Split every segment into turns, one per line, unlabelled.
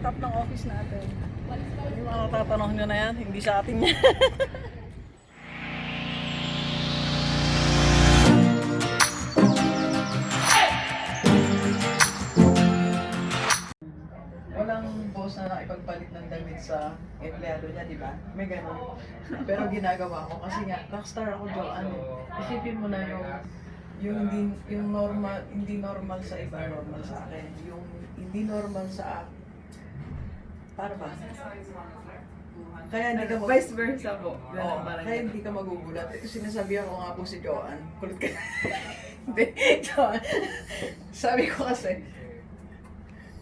setup ng office natin. Yung mga natatanong nyo na yan, hindi sa atin yan. Walang boss na nakipagpalit ng damit sa empleyado niya, di ba? May ganun. Pero ginagawa ko kasi nga, rockstar ako, Joanne. Isipin mo na yung normal, hindi normal sa iba, normal sa akin. Yung hindi normal sa para ba? Kaya hindi ka
Vice versa po.
Oo, kaya hindi ka magugulat. Ito sinasabihan ko nga po si Joanne. Kulit ka. Hindi, Joanne. Sabi ko kasi,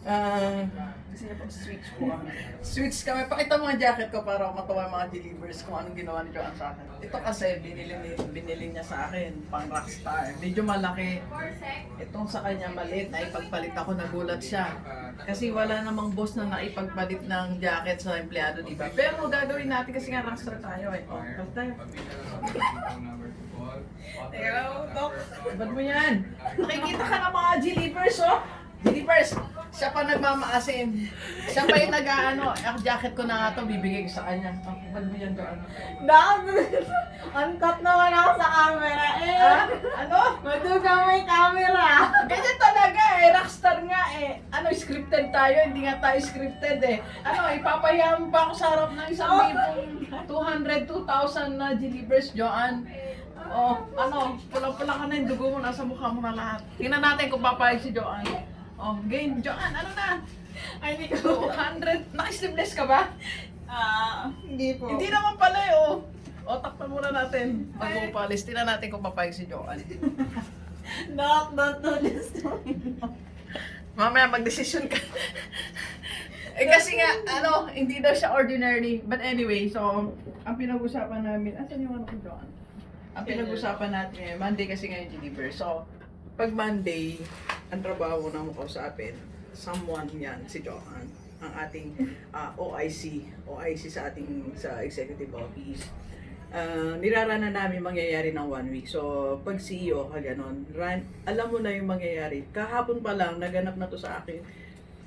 Gusto niya pong switch po kami.
switch kami. Pakita mo ang jacket ko para matuwa yung mga delivers kung anong ginawa ni Joanne sa akin. Ito kasi, binili niya sa akin, pang rockstar. Medyo malaki. Itong sa kanya maliit, naipagpalit ako, nagulat siya. Kasi wala namang boss na naipagpalit ng jacket sa empleyado, di ba? Pero gagawin natin kasi nga rockstar tayo eh. Oh, cut tayo.
Hello, Doc.
Ba't mo yan? Nakikita ka ng mga delivers, oh! Delivers! Siya pa nagmamaasim. Siya pa yung nag-ano, jacket ko na nga to, bibigay ko sa kanya. Oh, ba't mo yan doon?
Doc! Uncut naman ako sa camera eh.
Ah? Ano?
Madugang may camera.
Ganyan talaga eh, rockstar nga eh. Ano, scripted tayo, hindi nga tayo scripted eh. Ano, ipapayaman pa ako sa harap ng 1,200, 2,000 na delivers, Joanne. Oh, ano, pula-pula ka na yung dugo mo, nasa mukha mo na lahat. Tingnan natin kung papayag si Joanne. Oh, game, Joanne, ano na?
Ay, hindi ko.
200, naka-sleeveless ka ba?
Hindi po.
Hindi naman pala eh, oh. O, takpan muna natin. Pag-upalis, tingnan natin kung papayag si Joanne.
Doc, don't do this to me.
Mamaya magdesisyon ka. Eh kasi nga, ano, hindi daw siya ordinary. But anyway, so, ang pinag-usapan namin, asan yung ano ko doon? Ang pinag-usapan natin ngayon, Monday kasi ngayon deliver. So, pag Monday, ang trabaho na mo kausapin, someone yan, si Joanne, ang ating OIC sa ating sa executive office. Nirarana namin mangyayari ng 1 week. So, pag CEO ka ganon, alam mo na yung mangyayari. Kahapon pa lang, naganap na to sa akin.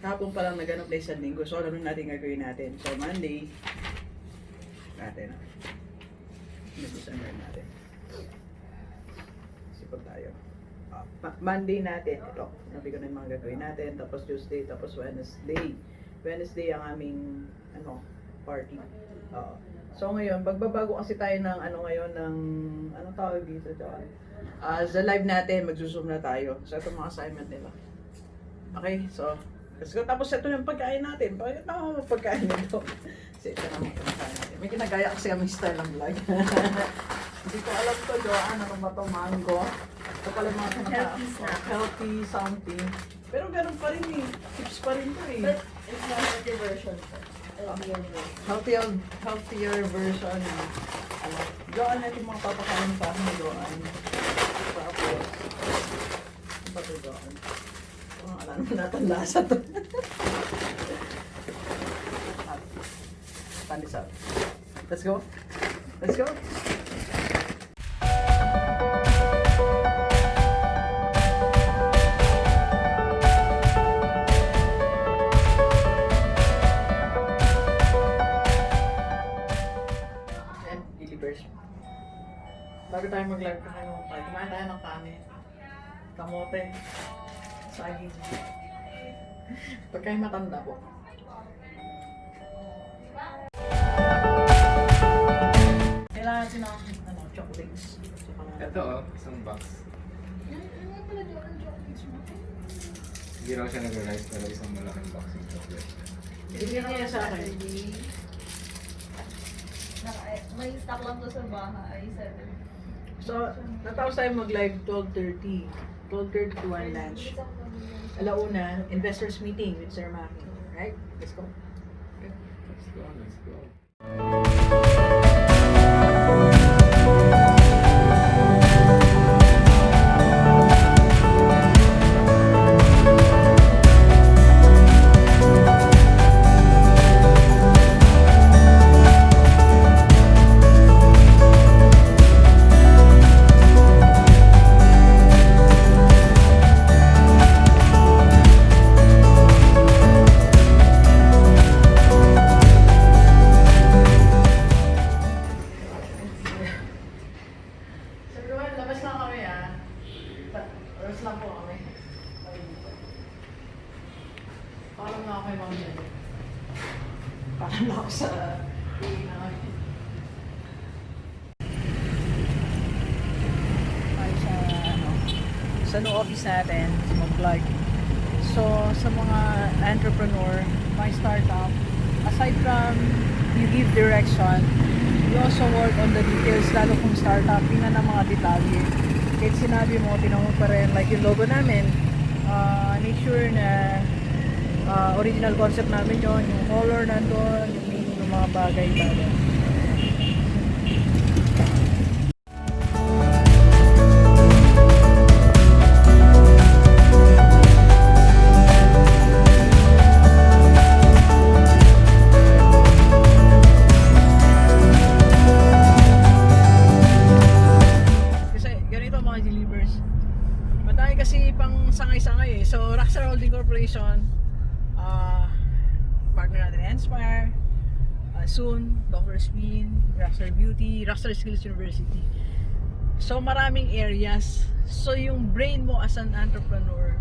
Kahapon pa lang naganap na isang linggo. So, ano natin gagawin natin? So, Monday, natin. December natin. Sipag tayo. Monday natin, ito. Nabi ko na yung mga gagawin natin. Tapos Tuesday, tapos Wednesday. Wednesday ang aming, party. So ngayon, magbabago kasi tayo ng anong tawag dito, John? Sa live natin, mag-zoom na tayo. So ito mga assignment nila. Okay, so let's go. Tapos ito yung pagkain natin. Bakit ako pagkain nito? Kasi ito naman pagkain natin. May kinagaya kasi aming style ng vlog. Hindi ko alam to, Joanne. Ano ba to? Mango. Ito pala mga
Healthy snack.
Healthy something. Pero ganun pa rin eh. Chips pa rin to eh.
But it's not healthy version.
Healthier version. Joanne, ito mga papakain pa ni Joanne. Tapos, ano ba ito, Joanne? Alam natin lasa to. Pandesal. Let's go. Let's go. Bago tayo mag-live ka kayo, kumain tayo ng kanin. Kamote. Saging. Pagkain matanda po. Kailangan natin ng chocolates.
Ito isang box. Hindi raw siya nag-rice pero isang malaking box yung chocolate.
Bigyan niya sa akin.
May stock lang to sa bahay, 7.
So, natapos tayo mag-live 12:30. 12:30 to 1 lunch. Alauna, investors meeting with Sir Maki. Right? Let's go.
Let's go, let's go.
Parang nga ako kay Ma'am Jenny. Parang na ako sa tayo sa sa new office natin, mag-vlog. So, sa mga entrepreneur, my startup, aside from you give direction, you also work on the details, lalo kung startup, tingnan ang mga detalye. Kahit sinabi mo, tinanong pa rin, like yung logo namin, make sure na original concept namin yon, yung color nandun, yung meaning ng mga bagay-bagay. Kasi ganito mga delivers. Madami kasi pang sangay-sangay eh. So Rockstar Holding Corporation, partner natin Inspire, soon Dr. Spin, Rockstar Beauty, Rockstar Skills University. So maraming areas. So yung brain mo as an entrepreneur,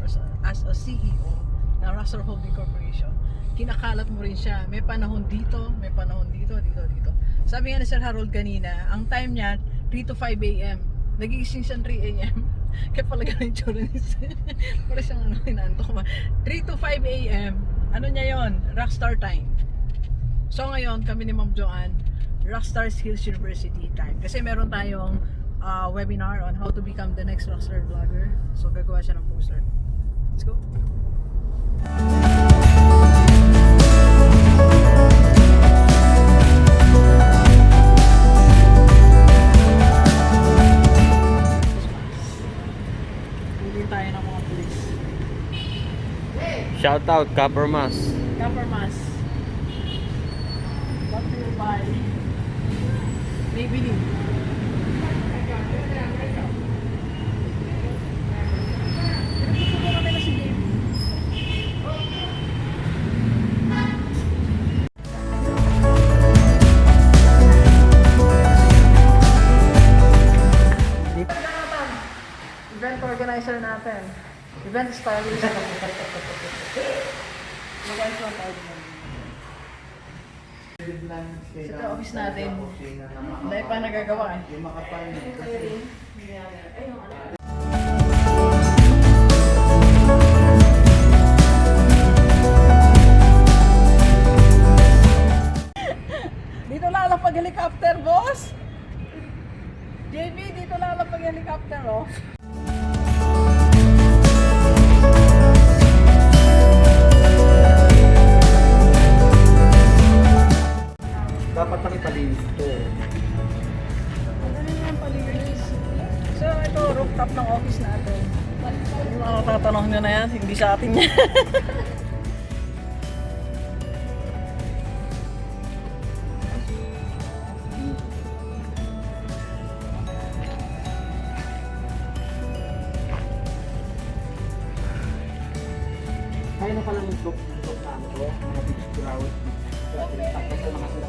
as a CEO ng Rockstar Holding Corporation, kinakalat mo rin siya. May panahon dito, may panahon dito, dito. Sabi nga ni Sir Harold kanina, ang time niya 3 to 5 a.m. Nagigising siya 3 a.m. Kaya pala ganun yung tsura niya. Para siyang inaantok ba. 3 to 5 a.m. Ano niya yon? Rockstar time. So ngayon, kami ni Ma'am Joanne, Rockstar Skills University time. Kasi meron tayong webinar on how to become the next Rockstar vlogger. So gagawa siya ng poster. Let's go! Hindi tayo ng mga police.
Shout out Kapermas.
Kapermas. What do you buy? Maybelline. Gusto ko kami na si Dave. Event organizer natin. Event stylist. Mag-answer tayo dun. Sa office natin, dahil pa nagagawa eh.
Yung makapal na.
Dito lalapag helicopter, boss! JB, dito lalapag helicopter, oh.
Dapat nang ipalinis to.
Ano yung palinis? So, ito, rooftop ng office natin. Yung mga tatanong nyo na yan, hindi sa atin yan.
Kaya na pala yung top na ito, mga bilis kurawat. Tapos sa mga sila